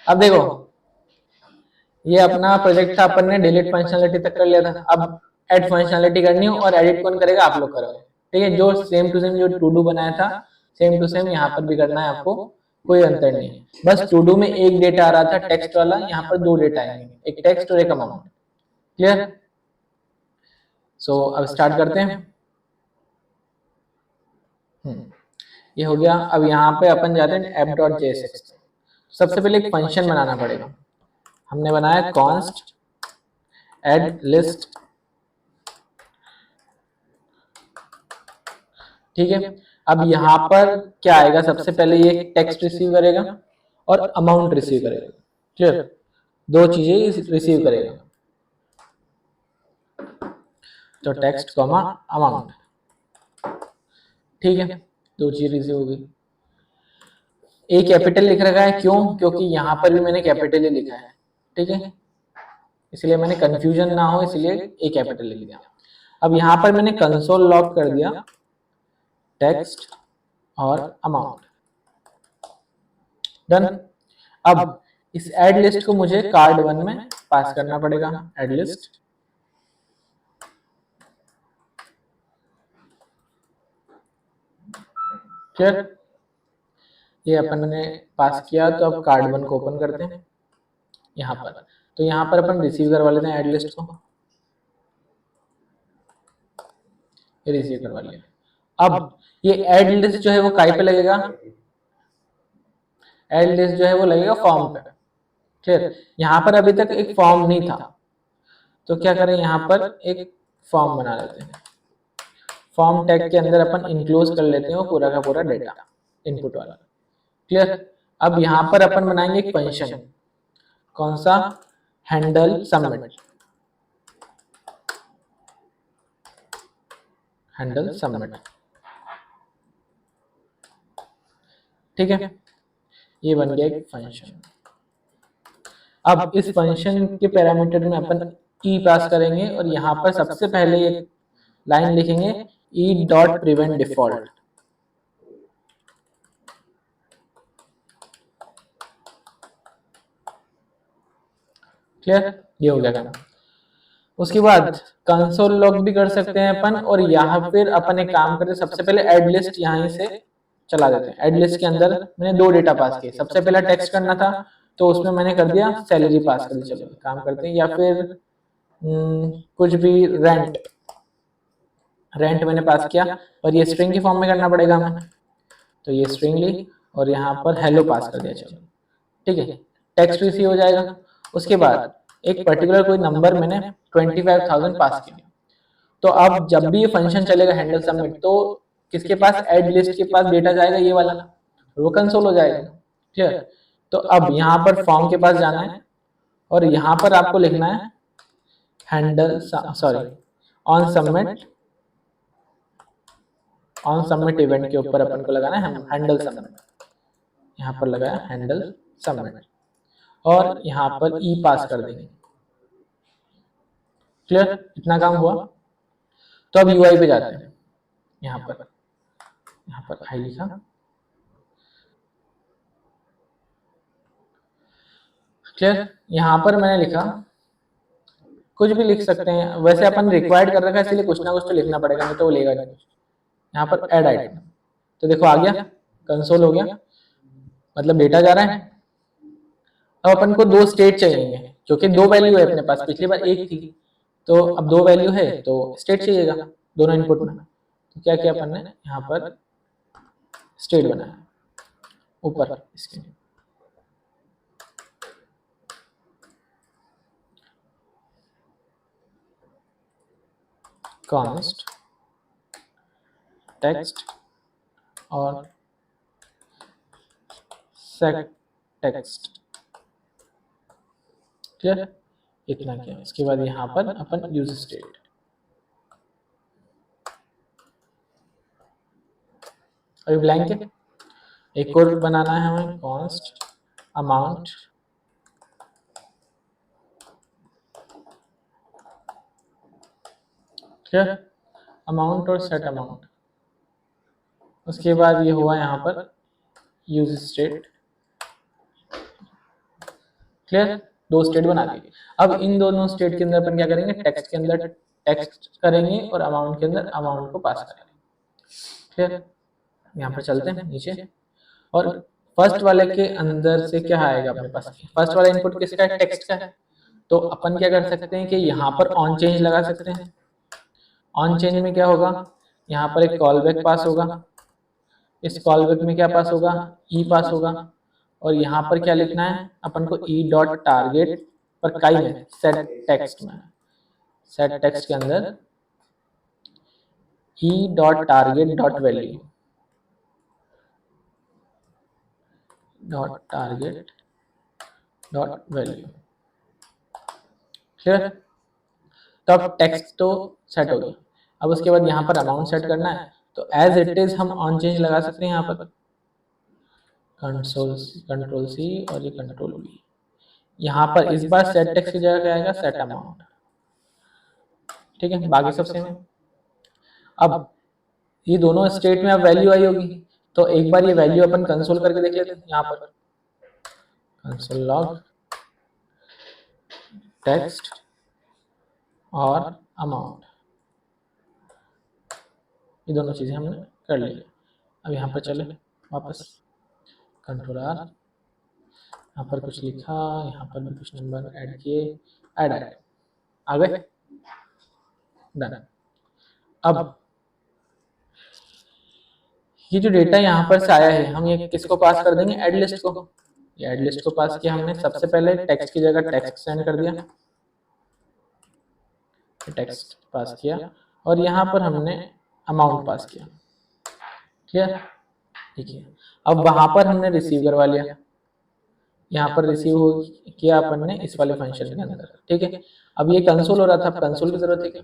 अब देखो, ये अपना प्रोजेक्ट था, अपन ने डिलीट फंक्शनलिटी तक कर लिया था। अब ऐड फंक्शनलिटी करनी हो, और एडिट कौन करेगा? आप लोग करोगे। ठीक है, जो सेम टू सेम जो टू डू बनाया था, सेम टू सेम यहाँ पर भी करना है आपको, कोई अंतर नहीं है। बस टू डू में एक डेटा आ रहा था टेक्स्ट वाला, यहाँ पर दो डेटा आएंगे, एक टेक्स्ट और एक अमाउंट। क्लियर? सो अब स्टार्ट करते हैं। ये हो गया। अब यहाँ पे अपन जाते हैं app.jsx। सबसे पहले एक फंक्शन बनाना पड़ेगा। हमने बनाया कॉन्स्ट एड लिस्ट। ठीक है, अब यहाँ पर क्या आएगा? सबसे पहले ये टेक्स्ट रिसीव करेगा और अमाउंट रिसीव करेगा। क्लियर? दो चीजें रिसीव करेगा, तो टेक्स्ट कॉमा अमाउंट। ठीक है, दो चीज रिसीव हो गई। ए कैपिटल लिख रखा है, क्यों? क्योंकि यहाँ पर भी मैंने कैपिटल ही लिखा है। ठीक है, इसलिए मैंने कंफ्यूजन ना हो इसलिए ए कैपिटल लिख दिया। अब यहाँ पर मैंने कंसोल लॉग कर दिया टेक्स्ट और अमाउंट। डन। अब इस एड लिस्ट को मुझे कार्ड 1 में पास करना पड़ेगा। Add list clear? ये अपन ने पास किया, तो अब कार्ड 1 को ओपन करते हैं यहाँ पर। तो यहाँ पर अपन रिसीव करवा लेते हैं एड लिस्ट को। रिसीव करवा लिया। अब ये एड लिस्ट जो है वो काय पे लगेगा? एड लिस्ट जो है वो लगेगा फॉर्म पे। क्लियर? यहाँ पर अभी तक एक फॉर्म नहीं था, तो क्या करें? यहाँ पर एक फॉर्म बना लेते हैं। फॉर्म टैग के अंदर अपन इंक्लोज कर लेते हैं वो पूरा का पूरा डेटा, इनपुट वाला। क्लियर? अब यहाँ पर अपन बनाएंगे एक फंक्शन। कौन सा? Handle submit. Handle submit. ठीक है, ये बन गया एक फंक्शन। अब इस फंक्शन के पैरामीटर में अपन ई पास करेंगे, और यहाँ पर सबसे पहले ये लाइन लिखेंगे E dot prevent default. Clear? ये हो गया काम। उसके बाद कंसोल लॉग भी कर सकते हैं अपन, और यहाँ फिर अपन एक काम करते हैं, सबसे पहले एड लिस्ट यहाँ से चला देते हैं। एड लिस्ट के अंदर मैंने दो डेटा पास किए। सबसे पहला टेक्स्ट करना था, तो उसमें मैंने कर दिया सैलरी पास कर दी। चलो काम करते हैं, या फिर कुछ भी रेंट। रेंट मैंने पास किया, और ये स्ट्रिंग की फॉर्म में करना पड़ेगा हमें, तो ये स्ट्रिंग ली और यहाँ पर हेलो पास कर दिया। चलो ठीक है, टेक्स्ट रिसीव हो जाएगा। उसके बाद एक पर्टिकुलर कोई नंबर मैंने 25,000 पास किया। तो अब जब भी ये फंक्शन चलेगा हैंडल सबमिट, तो किसके पास? एड लिस्ट के पास डेटा जाएगा, ये वाला, वो कंसोल हो जाएगा। क्लियर? तो अब यहाँ पर फॉर्म के पास जाना है, और यहाँ पर आपको लिखना है handle on submit. On submit event के ऊपर अपन को लगाना है हैंडल सबमिट। यहाँ पर लगाया हैंडल सबमिट, और यहाँ पर ई पास कर देंगे। क्लियर? इतना काम हुआ। तो अब यूआई पे जाते हैं। यहाँ पर आई लिखा, क्लियर? यहाँ पर मैंने लिखा, कुछ भी लिख सकते हैं, वैसे अपन रिक्वायर्ड कर रखा है इसलिए कुछ ना कुछ तो लिखना पड़ेगा, नहीं तो वो लेगा नहीं। यहाँ पर ऐड आइटम, तो देखो आ गया, कंसोल हो गया, मतलब डेटा जा रहा है। अब अपन को दो स्टेट चाहिए, क्योंकि दो वैल्यू है अपने पास, पिछली बार एक थी, तो अब दो वैल्यू है तो स्टेट चाहिएगा दोनों इनपुट में। तो क्या किया अपन ने? यहाँ पर स्टेट बनाया ऊपर इसके। कॉन्स्ट टेक्स्ट और सेट टेक्स्ट। क्लियर? इतना किया। इसके बाद यहाँ पर अपन यूज स्टेट। अभी ब्लैंक है, एक और बनाना है हमें, कॉन्स्ट अमाउंट। क्लियर? अमाउंट और सेट अमाउंट। उसके बाद ये हुआ यहाँ पर यूज स्टेट। क्लियर, दो स्टेट बना दी। अब इन दोनों स्टेट के अंदर अपन क्या करेंगे, टेक्स्ट के अंदर टेक्स्ट करेंगे और अमाउंट के अंदर अमाउंट को पास करेंगे। क्लियर, यहाँ पर चलते हैं नीचे, और फर्स्ट वाले के अंदर से क्या आएगा अपने पास, फर्स्ट वाला इनपुट किसका है, टेक्स्ट का है। तो अपन क्या कर सकते हैं कि यहाँ पर ऑन चेंज लगा सकते हैं। ऑन चेंज में क्या होगा, यहाँ पर एक कॉल बैक पास होगा, इस कॉल बैक में क्या पास होगा, ई पास होगा, और यहाँ पर क्या लिखना है अपन को, ई डॉट टारगेट पर काई में सेट टेक्स्ट में, सेट टेक्स्ट के अंदर E dot target dot value, dot target dot value. Clear, तो अब टेक्स्ट तो सेट हो गया। अब उसके बाद यहाँ पर अमाउंट सेट करना है, तो एज इट इज हम ऑन चेंज लगा सकते हैं यहाँ पर, कंट्रोल सी और ये कंट्रोल वी। यहाँ पर इस बार सेट टेक्स्ट की जगह क्या आएगा, सेट अमाउंट। ठीक है, बाकी सब सेम है। अब ये दोनों स्टेट में अब वैल्यू आई होगी, तो एक बार ये वैल्यू अपन कंसोल करके देख लेते हैं। यहाँ पर कंसोल लॉग टेक्स्ट और अमाउंट, ये दोनों चीजें हमने कर ली। अब यहाँ पर चले वापस, कंट्रोल आर, यहाँ पर कुछ लिखा, यहाँ पर भी कुछ नंबर ऐड किए, ऐड आ गए, डन। अब ये जो डेटा यहाँ पर से आया है, हम ये किसको पास कर देंगे, ऐड लिस्ट को। ये ऐड लिस्ट को पास किया हमने, सबसे पहले टेक्स्ट की जगह टेक्स्ट सेंड कर दिया, टेक्स्ट पास किया, और यहाँ पर हमने अमाउंट पास किया। क्लियर, ठीक है। अब वहां पर हमने रिसीव करवा लिया, यहाँ पर रिसीव किया अपन ने इस वाले फंक्शन के अंदर। ठीक है, अब ये कंसोल हो रहा था, अब कंसोल की जरूरत है क्या,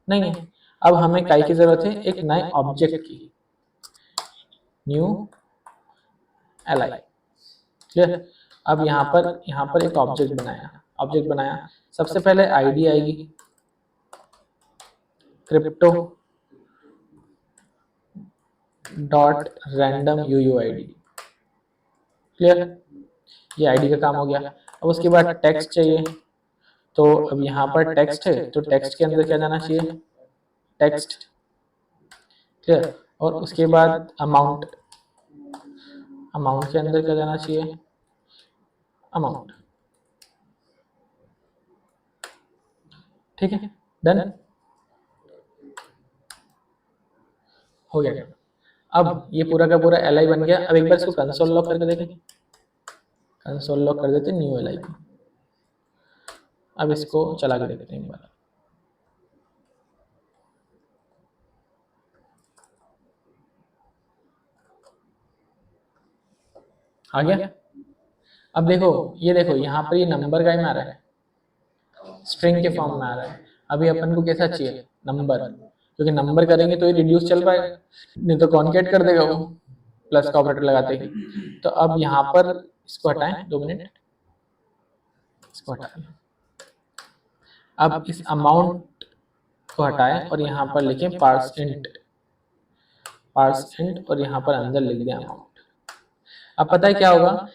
नहीं है। अब हमें काई की जरूरत है, एक नए ऑब्जेक्ट की, न्यू एलाई। क्लियर, अब यहाँ पर एक ऑब्जेक्ट बनाया, सबसे पहले आईडी आएगी, क्रिप्टो डॉट रैंडम यूयूआईडी। क्लियर, ये आईडी का काम हो गया। अब उसके बाद टेक्स्ट चाहिए, तो अब यहाँ पर टेक्स्ट है, तो टेक्स्ट के अंदर क्या जाना चाहिए, टेक्स्ट। क्लियर, और उसके बाद अमाउंट, अमाउंट के अंदर क्या जाना चाहिए, अमाउंट। ठीक है, डन हो गया। अब ये पूरा का पूरा एल आई बन गया। अब एक बार इसको कंसोल लॉक करके देखें, कंसोल लॉक कर देते न्यू एल आई। अब इसको चला के देखते हैं एक बार, आ गया। अब देखो, ये देखो यहाँ पर ये नंबर का ही में आ रहा है, स्ट्रिंग के फॉर्म में आ रहा है। अभी अपन को कैसा चाहिए, नंबर, क्योंकि नंबर करेंगे तो ये रिड्यूस चल पाएगा, नहीं तो कॉन्केट कर देगा वो प्लस का ऑपरेटर लगाते ही। तो अब यहाँ पर इसको हटाएं, 2 मिनट, इसको हटाएं। अब इस अमाउंट को हटाएं और यहाँ पर लिखें पार्स इंट, और यहाँ पर अंदर लिख दें अमाउंट। अब पता है क्या होगा,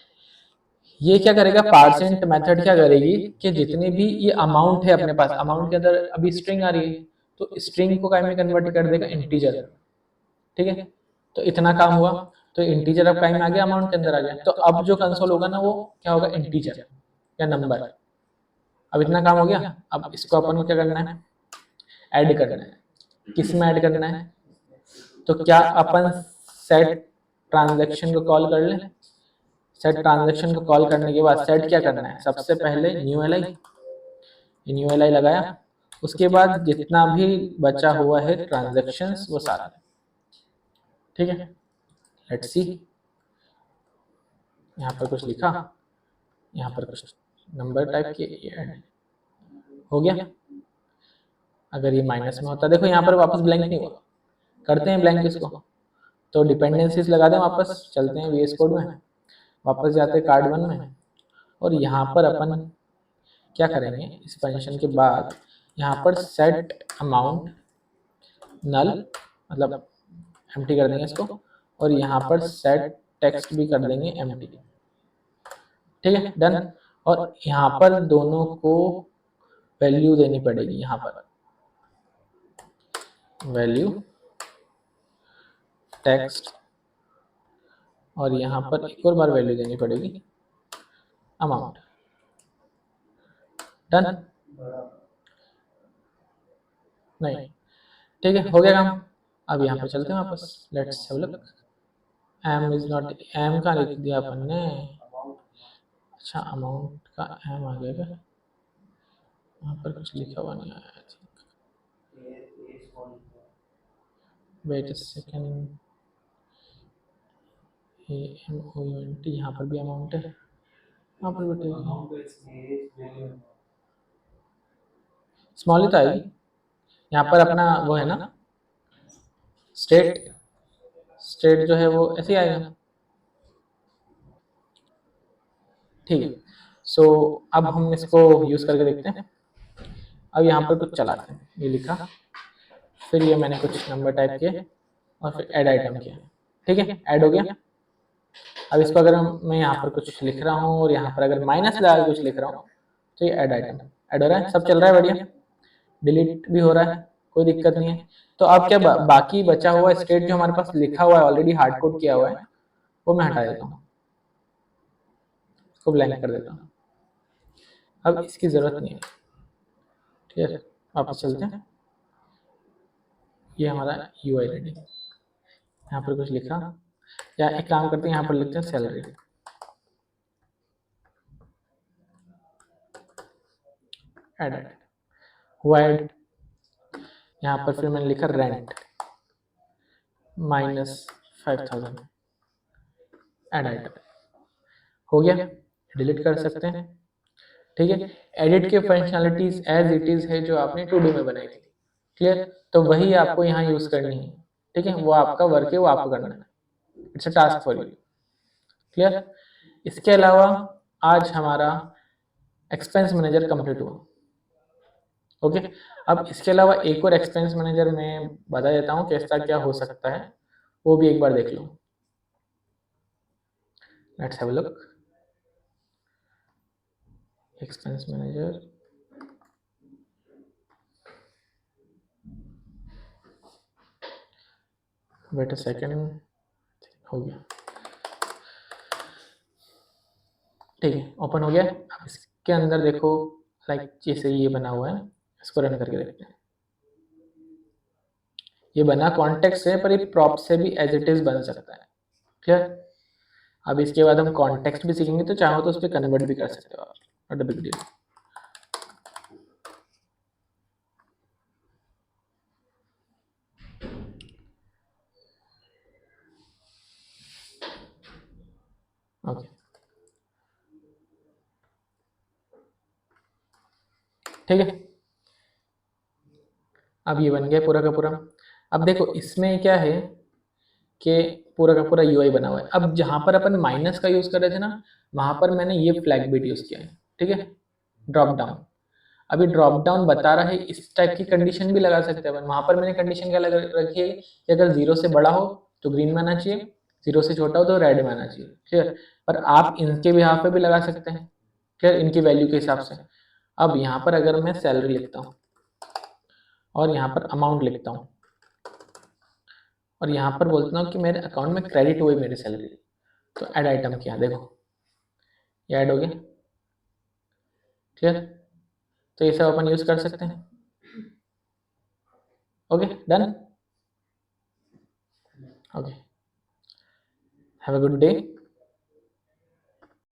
ये क्या करेगा, पार्सेंट मेथड क्या करेगी कि जितने भी ये अमाउंट है अपने पास, अमाउंट के अंदर अभी स्ट्रिंग आ रही है, तो स्ट्रिंग को काय में कन्वर्ट कर देगा, इंटीजर। ठीक है, तो इतना काम हुआ, तो इंटीजर अब काय में आ गया, अमाउंट के अंदर आ गया। तो अब जो कंसोल होगा ना, वो क्या होगा, इंटीजर या नंबर। अब इतना काम हो गया। अब इसको अपन को क्या करना है, ऐड करना है। किस में ऐड करना है, तो क्या अपन सेट ट्रांजैक्शन को कॉल कर लें। सेट ट्रांजैक्शन को कॉल करने के बाद सेट क्या करना है, सबसे पहले new L I, new L I लगाया, उसके बाद जितना भी बचा हुआ है ट्रांजैक्शंस वो सारा। ठीक है, लेट्स सी, यहाँ पर कुछ लिखा, यहाँ पर कुछ नंबर टाइप किए, ऐड हो गया। अगर ये माइनस में होता, देखो यहाँ पर वापस ब्लैंक नहीं हुआ, करते हैं ब्लैंक इसको, तो डिपेंडेंसीज लगा दें, वापस चलते हैं वीएस कोड में, वापस जाते हैं कार्ड 1 में, और यहाँ पर अपन क्या करेंगे, इस फंक्शन के बाद यहाँ पर सेट अमाउंट नल, मतलब एम्प्टी कर देंगे इसको, और यहाँ पर सेट टेक्स्ट भी कर देंगे एम्प्टी। ठीक है, डन और यहाँ पर दोनों को वैल्यू देनी पड़ेगी। यहाँ पर वैल्यू टेक्स्ट और यहाँ पर एक और बार वैल्यू देनी पड़ेगी अमाउंट। डन? नहीं, ठीक है, हो गया काम। अब यहाँ पर चलते हैं वापस। Let's have a look. Am is not, am का लिख दिया अपन ने। अच्छा, अमाउंट का एम आ गया क्या? यहाँ पर कुछ लिखा हुआ नहीं आया। Wait a second. A M O U N T, यहाँ पर भी अमाउंट है। यहाँ पर भी स्मॉल ही तो आएगी। यहाँ पर अपना वो है ना स्टेट, स्टेट जो है वो ऐसे ही आएगा। ठीक है, सो अब हम इसको यूज करके देखते हैं। अब यहाँ पर कुछ चलाते हैं, ये लिखा, फिर ये मैंने कुछ नंबर टाइप किए और फिर ऐड आइटम किया। ठीक है, ऐड हो गया। अब इसको अगर मैं यहाँ पर कुछ लिख रहा हूँ और यहाँ पर अगर माइनस लगा के कुछ लिख रहा हूँ तो ये ऐड आइटम ऐड हो रहा है, सब चल रहा है बढ़िया। डिलीट भी हो रहा है, कोई दिक्कत नहीं है। तो अब क्या बाकी बचा हुआ स्टेट जो हमारे पास लिखा हुआ है ऑलरेडी हार्ड कोड किया हुआ है वो मैं हटा देता हूँ, इसको ब्लैंक कर देता हूँ। अब इसकी जरूरत नहीं है। ठीक है, वापस चलते हैं। ये हमारा यूआई रेडी, यहाँ पर कुछ लिखा, या एक काम करते हैं यहाँ पर लिखते हैं सैलरी। ऐड हुआ ऐड। यहाँ पर फिर मैंने लिखा रेंट -5000। ऐड आइटम हो गया, डिलीट कर सकते हैं। ठीक है, एडिट के फंक्शनलिटीज एज इट इज है जो आपने टू डू में बनाई थी। क्लियर? तो वही आपको यहाँ यूज करनी है। ठीक है, वो आपका वर्क है, वो आपको करना है। It's a task for you. Clear? इसके अलावा आज हमारा एक्सपेंस मैनेजर कंप्लीट हुआ। ओके, अब इसके अलावा एक और एक्सपेंस मैनेजर मैं बता देता हूँ कैसा क्या हो सकता है, वो भी एक बार देख लो। Let's have a look. Expense manager, wait a second, हो गया। ठीक है, ओपन हो गया। अब इसके अंदर देखो, लाइक जैसे ये बना हुआ है, इसको रन करके देखते हैं। ये बना कॉन्टेक्स्ट से, पर ये प्रॉप से भी एज इट इज बन सकता है। क्लियर? अब इसके बाद हम कॉन्टेक्स्ट भी सीखेंगे, तो चाहो तो उस पर कन्वर्ट भी कर सकते हो आप, not a big deal. Okay, ठीक है, अब ये बन गया पूरा का पूरा। अब देखो इसमें क्या है कि पूरा का पूरा यूआई बना हुआ है। अब जहां पर अपन माइनस का यूज कर रहे थे ना, वहां पर मैंने ये फ्लैग बिट यूज किया है। ठीक है, ड्रॉप डाउन। अभी ड्रॉप डाउन बता रहा है, इस टाइप की कंडीशन भी लगा सकते हैं अपन। वहां पर मैंने कंडीशन क्या लगा रखी है कि अगर 0 से बड़ा हो तो ग्रीन में आना चाहिए, 0 से छोटा हो तो रेड में आना चाहिए। क्लियर? पर आप इनके बिहाफ पे भी लगा सकते हैं। क्लियर? इनकी वैल्यू के हिसाब से। अब यहाँ पर अगर मैं सैलरी लिखता हूँ और यहाँ पर अमाउंट लिखता हूँ और यहाँ पर बोलता हूँ कि मेरे अकाउंट में क्रेडिट हुई मेरी सैलरी, तो ऐड आइटम किया, देखो ये ऐड हो गया। क्लियर? तो ये सब अपन यूज कर सकते हैं। Okay, done. Okay, have a good day.